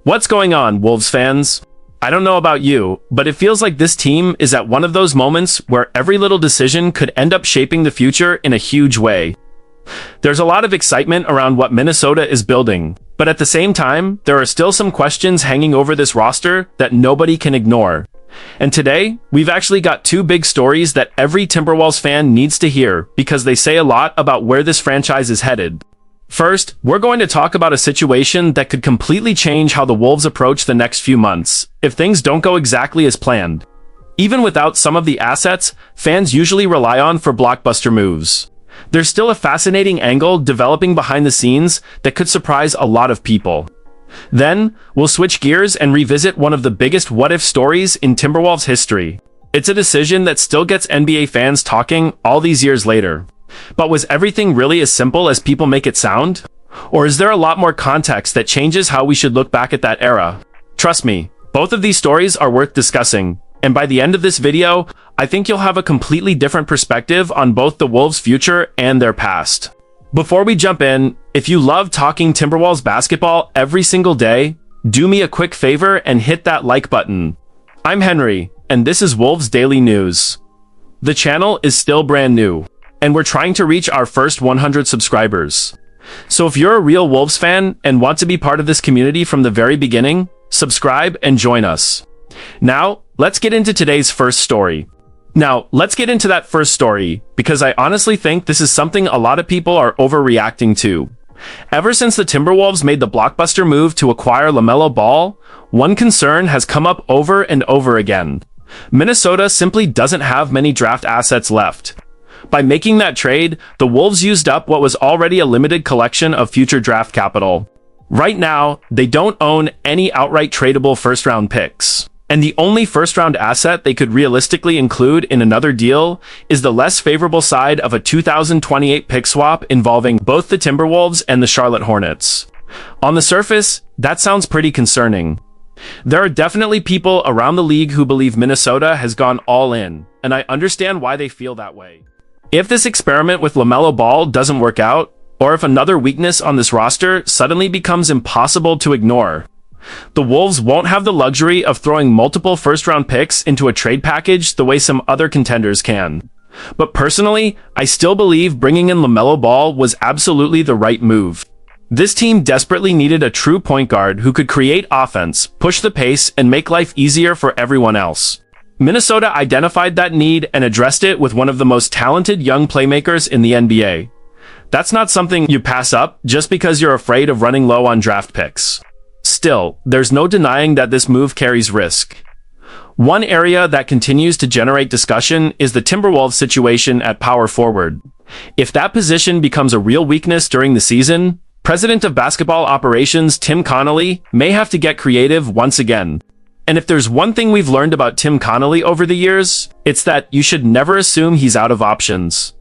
What's going on, Wolves fans? I don't know about you, but it feels like this team is at one of those moments where every little decision could end up shaping the future in a huge way. There's a lot of excitement around what Minnesota is building, but at the same time, there are still some questions hanging over this roster that nobody can ignore. And today, we've actually got two big stories that every Timberwolves fan needs to hear because they say a lot about where this franchise is headed. First, we're going to talk about a situation that could completely change how the Wolves approach the next few months, if things don't go exactly as planned. Even without some of the assets fans usually rely on for blockbuster moves, there's still a fascinating angle developing behind the scenes that could surprise a lot of people. Then, we'll switch gears and revisit one of the biggest what-if stories in Timberwolves history. It's a decision that still gets NBA fans talking all these years later. But was everything really as simple as people make it sound? Or is there a lot more context that changes how we should look back at that era? Trust me, both of these stories are worth discussing, and by the end of this video, I think you'll have a completely different perspective on both the Wolves' future and their past. Before we jump in, if you love talking Timberwolves basketball every single day, do me a quick favor and hit that like button. I'm Henry, and this is Wolves Daily News. The channel is still brand new, and we're trying to reach our first 100 subscribers. So if you're a real Wolves fan and want to be part of this community from the very beginning, subscribe and join us. Now, let's get into today's first story. Because I honestly think this is something a lot of people are overreacting to. Ever since the Timberwolves made the blockbuster move to acquire LaMelo Ball, one concern has come up over and over again. Minnesota simply doesn't have many draft assets left. By making that trade, the Wolves used up what was already a limited collection of future draft capital. Right now, they don't own any outright tradable first-round picks. And the only first-round asset they could realistically include in another deal is the less favorable side of a 2028 pick swap involving both the Timberwolves and the Charlotte Hornets. On the surface, that sounds pretty concerning. There are definitely people around the league who believe Minnesota has gone all in, and I understand why they feel that way. If this experiment with LaMelo Ball doesn't work out, or if another weakness on this roster suddenly becomes impossible to ignore, the Wolves won't have the luxury of throwing multiple first-round picks into a trade package the way some other contenders can. But personally, I still believe bringing in LaMelo Ball was absolutely the right move. This team desperately needed a true point guard who could create offense, push the pace, and make life easier for everyone else. Minnesota identified that need and addressed it with one of the most talented young playmakers in the NBA. That's not something you pass up just because you're afraid of running low on draft picks. Still, there's no denying that this move carries risk. One area that continues to generate discussion is the Timberwolves situation at power forward. If that position becomes a real weakness during the season, President of Basketball Operations Tim Connolly may have to get creative once again. And if there's one thing we've learned about Tim Connolly over the years, it's that you should never assume he's out of options.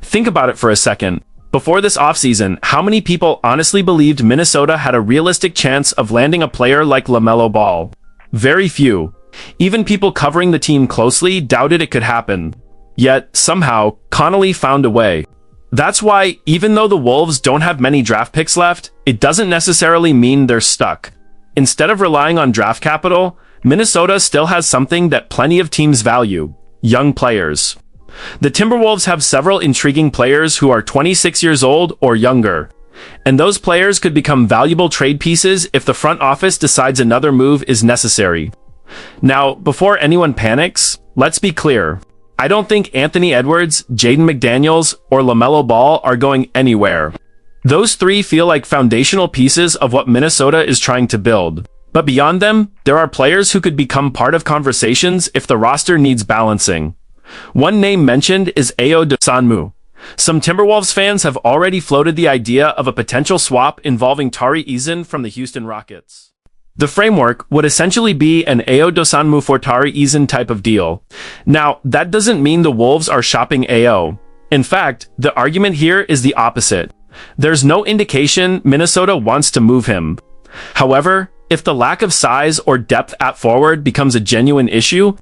Think about it for a second. Before this offseason, how many people honestly believed Minnesota had a realistic chance of landing a player like LaMelo Ball? Very few. Even people covering the team closely doubted it could happen. Yet, somehow, Connolly found a way. That's why, even though the Wolves don't have many draft picks left, it doesn't necessarily mean they're stuck. Instead of relying on draft capital, Minnesota still has something that plenty of teams value: young players. The Timberwolves have several intriguing players who are 26 years old or younger, and those players could become valuable trade pieces if the front office decides another move is necessary. Now, before anyone panics, let's be clear. I don't think Anthony Edwards, Jaden McDaniels, or LaMelo Ball are going anywhere. Those three feel like foundational pieces of what Minnesota is trying to build. But beyond them, there are players who could become part of conversations if the roster needs balancing. One name mentioned is Ayo Dosunmu. Some Timberwolves fans have already floated the idea of a potential swap involving Tari Eason from the Houston Rockets. The framework would essentially be an Ayo Dosunmu for Tari Eason type of deal. Now, that doesn't mean the Wolves are shopping Ayo. In fact, the argument here is the opposite. There's no indication Minnesota wants to move him. However, if the lack of size or depth at forward becomes a genuine issue,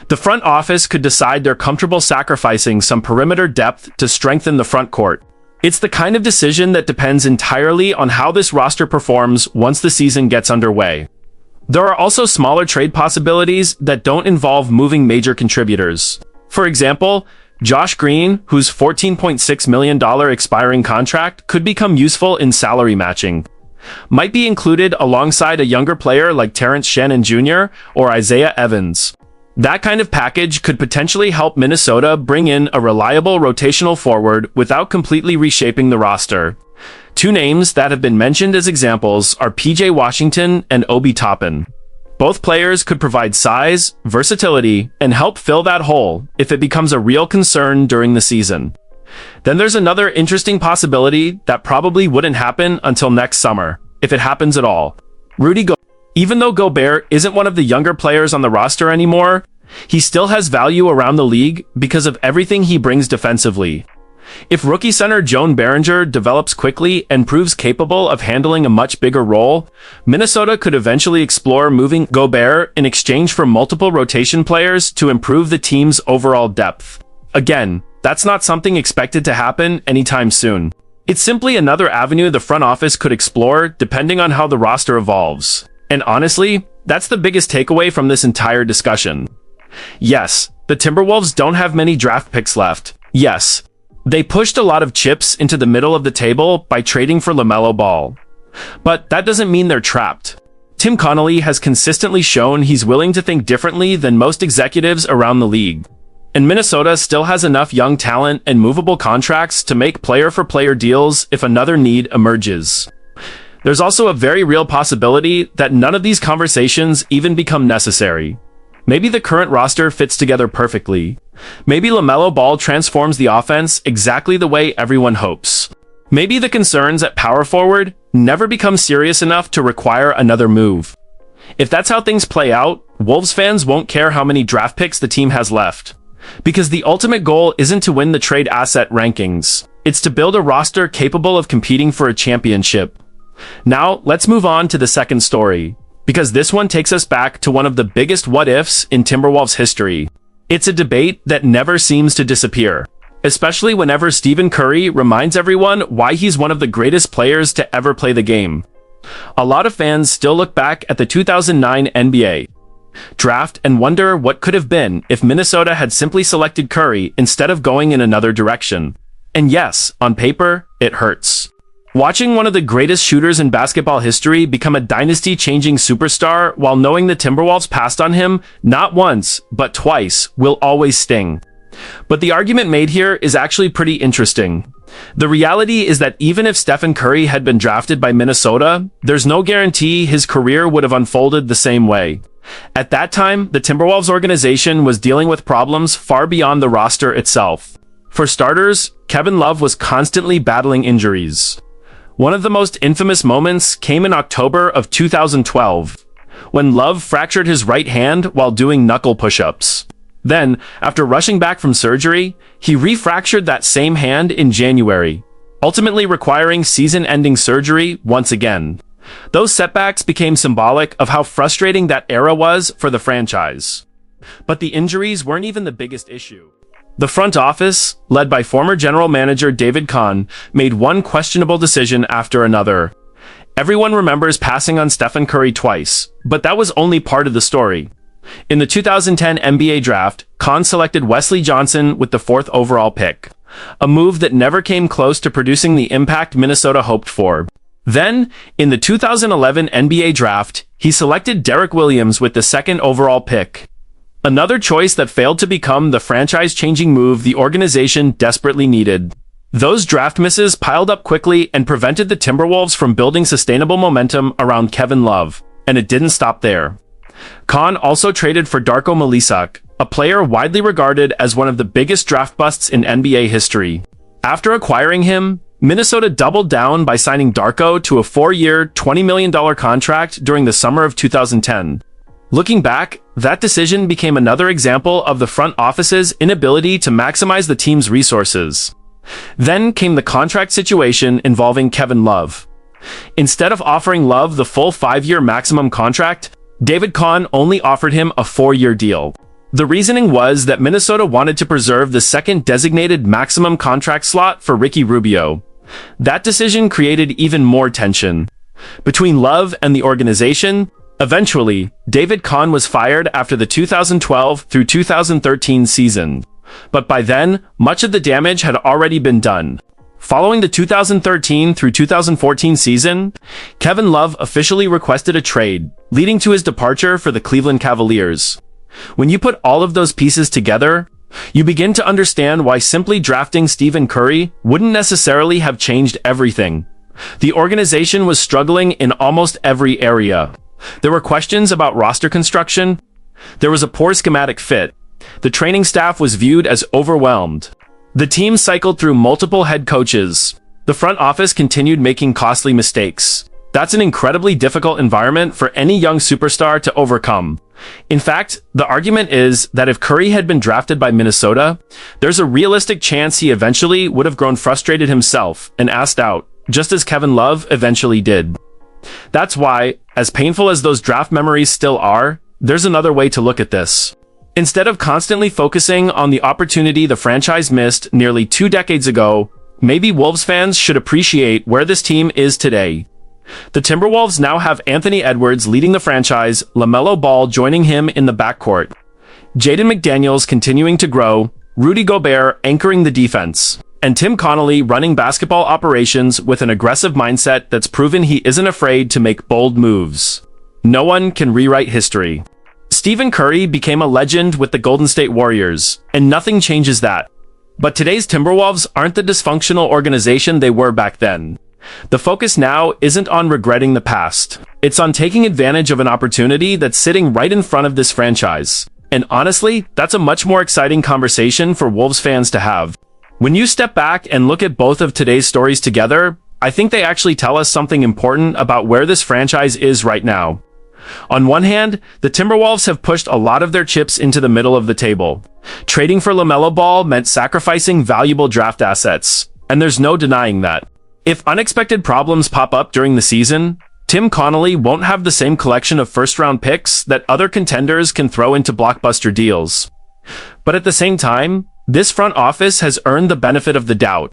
the front office could decide they're comfortable sacrificing some perimeter depth to strengthen the front court. It's the kind of decision that depends entirely on how this roster performs once the season gets underway. There are also smaller trade possibilities that don't involve moving major contributors. For example, Josh Green, whose $14.6 million expiring contract could become useful in salary matching, might be included alongside a younger player like Terrence Shannon Jr. or Isaiah Evans. That kind of package could potentially help Minnesota bring in a reliable rotational forward without completely reshaping the roster. Two names that have been mentioned as examples are PJ Washington and Obi Toppin. Both players could provide size, versatility, and help fill that hole if it becomes a real concern during the season. Then there's another interesting possibility that probably wouldn't happen until next summer, if it happens at all. Rudy Gobert. Even though Gobert isn't one of the younger players on the roster anymore, he still has value around the league because of everything he brings defensively. If rookie center Joan Behringer develops quickly and proves capable of handling a much bigger role, Minnesota could eventually explore moving Gobert in exchange for multiple rotation players to improve the team's overall depth. Again, that's not something expected to happen anytime soon. It's simply another avenue the front office could explore depending on how the roster evolves. And honestly, that's the biggest takeaway from this entire discussion. Yes, the Timberwolves don't have many draft picks left. Yes, they pushed a lot of chips into the middle of the table by trading for LaMelo Ball. But that doesn't mean they're trapped. Tim Connolly has consistently shown he's willing to think differently than most executives around the league. And Minnesota still has enough young talent and movable contracts to make player-for-player deals if another need emerges. There's also a very real possibility that none of these conversations even become necessary. Maybe the current roster fits together perfectly. Maybe LaMelo Ball transforms the offense exactly the way everyone hopes. Maybe the concerns at power forward never become serious enough to require another move. If that's how things play out, Wolves fans won't care how many draft picks the team has left. Because the ultimate goal isn't to win the trade asset rankings. It's to build a roster capable of competing for a championship. Now, let's move on to the second story, because this one takes us back to one of the biggest what-ifs in Timberwolves history. It's a debate that never seems to disappear, especially whenever Stephen Curry reminds everyone why he's one of the greatest players to ever play the game. A lot of fans still look back at the 2009 NBA draft and wonder what could have been if Minnesota had simply selected Curry instead of going in another direction. And yes, on paper, it hurts. Watching one of the greatest shooters in basketball history become a dynasty-changing superstar while knowing the Timberwolves passed on him not once, but twice, will always sting. But the argument made here is actually pretty interesting. The reality is that even if Stephen Curry had been drafted by Minnesota, there's no guarantee his career would have unfolded the same way. At that time, the Timberwolves organization was dealing with problems far beyond the roster itself. For starters, Kevin Love was constantly battling injuries. One of the most infamous moments came in October of 2012, when Love fractured his right hand while doing knuckle push-ups. Then, after rushing back from surgery, he refractured that same hand in January, ultimately requiring season-ending surgery once again. Those setbacks became symbolic of how frustrating that era was for the franchise. But the injuries weren't even the biggest issue. The front office, led by former general manager David Kahn, made one questionable decision after another. Everyone remembers passing on Stephen Curry twice, but that was only part of the story. In the 2010 NBA draft, Kahn selected Wesley Johnson with the 4th overall pick, a move that never came close to producing the impact Minnesota hoped for. Then, in the 2011 NBA draft, he selected Derek Williams with the 2nd overall pick. Another choice that failed to become the franchise-changing move the organization desperately needed. Those draft misses piled up quickly and prevented the Timberwolves from building sustainable momentum around Kevin Love, and it didn't stop there. Kahn also traded for Darko Milicic, a player widely regarded as one of the biggest draft busts in NBA history. After acquiring him, Minnesota doubled down by signing Darko to a 4-year, $20 million contract during the summer of 2010. Looking back, that decision became another example of the front office's inability to maximize the team's resources. Then came the contract situation involving Kevin Love. Instead of offering Love the full 5-year maximum contract, David Kahn only offered him a 4-year deal. The reasoning was that Minnesota wanted to preserve the second designated maximum contract slot for Ricky Rubio, That decision created even more tension between Love and the organization. Eventually, David Kahn was fired after the 2012 through 2013 season. But by then, much of the damage had already been done. Following the 2013 through 2014 season, Kevin Love officially requested a trade, leading to his departure for the Cleveland Cavaliers. When you put all of those pieces together, you begin to understand why simply drafting Stephen Curry wouldn't necessarily have changed everything. The organization was struggling in almost every area. There were questions about roster construction. There was a poor schematic fit. The training staff was viewed as overwhelmed. The team cycled through multiple head coaches. The front office continued making costly mistakes. That's an incredibly difficult environment for any young superstar to overcome. In fact, the argument is that if Curry had been drafted by Minnesota, there's a realistic chance he eventually would have grown frustrated himself and asked out, just as Kevin Love eventually did. That's why, as painful as those draft memories still are, there's another way to look at this. Instead of constantly focusing on the opportunity the franchise missed nearly 2 decades ago, maybe Wolves fans should appreciate where this team is today. The Timberwolves now have Anthony Edwards leading the franchise, LaMelo Ball joining him in the backcourt, Jaden McDaniels continuing to grow, Rudy Gobert anchoring the defense, and Tim Connolly running basketball operations with an aggressive mindset that's proven he isn't afraid to make bold moves. No one can rewrite history. Stephen Curry became a legend with the Golden State Warriors, and nothing changes that. But today's Timberwolves aren't the dysfunctional organization they were back then. The focus now isn't on regretting the past. It's on taking advantage of an opportunity that's sitting right in front of this franchise. And honestly, that's a much more exciting conversation for Wolves fans to have. When you step back and look at both of today's stories together, I think they actually tell us something important about where this franchise is right now. On one hand, the Timberwolves have pushed a lot of their chips into the middle of the table. Trading for LaMelo Ball meant sacrificing valuable draft assets, and there's no denying that. If unexpected problems pop up during the season, Tim Connolly won't have the same collection of first-round picks that other contenders can throw into blockbuster deals. But at the same time, this front office has earned the benefit of the doubt.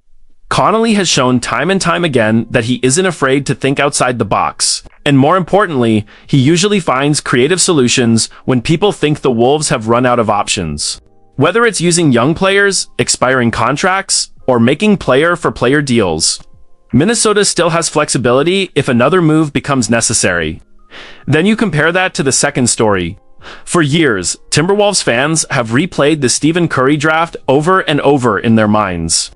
Connolly has shown time and time again that he isn't afraid to think outside the box. And more importantly, he usually finds creative solutions when people think the Wolves have run out of options. Whether it's using young players, expiring contracts, or making player-for-player deals, Minnesota still has flexibility if another move becomes necessary. Then you compare that to the second story. For years, Timberwolves fans have replayed the Stephen Curry draft over and over in their minds,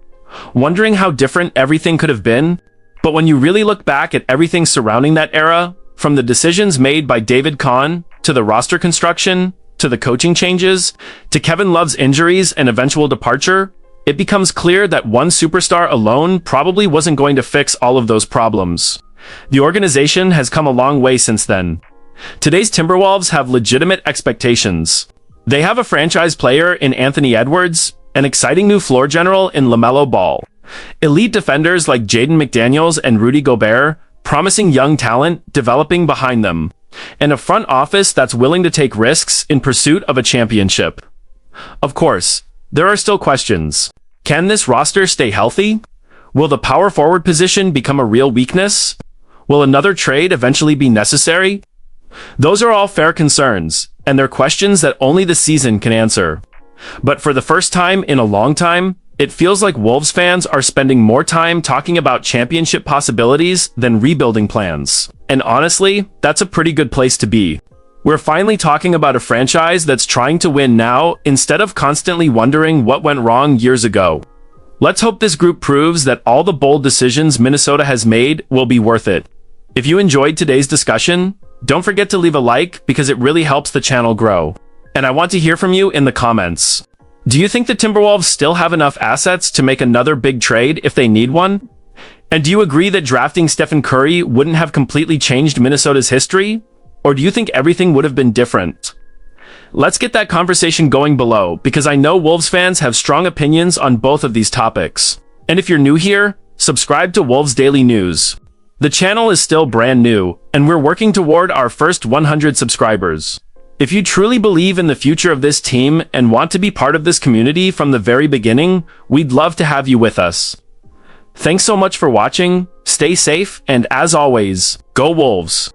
wondering how different everything could have been. But when you really look back at everything surrounding that era, from the decisions made by David Kahn, to the roster construction, to the coaching changes, to Kevin Love's injuries and eventual departure, it becomes clear that one superstar alone probably wasn't going to fix all of those problems. The organization has come a long way since then. Today's Timberwolves have legitimate expectations. They have a franchise player in Anthony Edwards, an exciting new floor general in LaMelo Ball, elite defenders like Jaden McDaniels and Rudy Gobert, promising young talent developing behind them, and a front office that's willing to take risks in pursuit of a championship. Of course, there are still questions. Can this roster stay healthy? Will the power forward position become a real weakness? Will another trade eventually be necessary? Those are all fair concerns, and they're questions that only the season can answer. But for the first time in a long time, it feels like Wolves fans are spending more time talking about championship possibilities than rebuilding plans. And honestly, that's a pretty good place to be. We're finally talking about a franchise that's trying to win now instead of constantly wondering what went wrong years ago. Let's hope this group proves that all the bold decisions Minnesota has made will be worth it. If you enjoyed today's discussion, don't forget to leave a like because it really helps the channel grow. And I want to hear from you in the comments. Do you think the Timberwolves still have enough assets to make another big trade if they need one? And do you agree that drafting Stephen Curry wouldn't have completely changed Minnesota's history? Or do you think everything would have been different? Let's get that conversation going below because I know Wolves fans have strong opinions on both of these topics. And if you're new here, subscribe to Wolves Daily News. The channel is still brand new, and we're working toward our first 100 subscribers. If you truly believe in the future of this team and want to be part of this community from the very beginning, we'd love to have you with us. Thanks so much for watching, stay safe, and as always, go Wolves!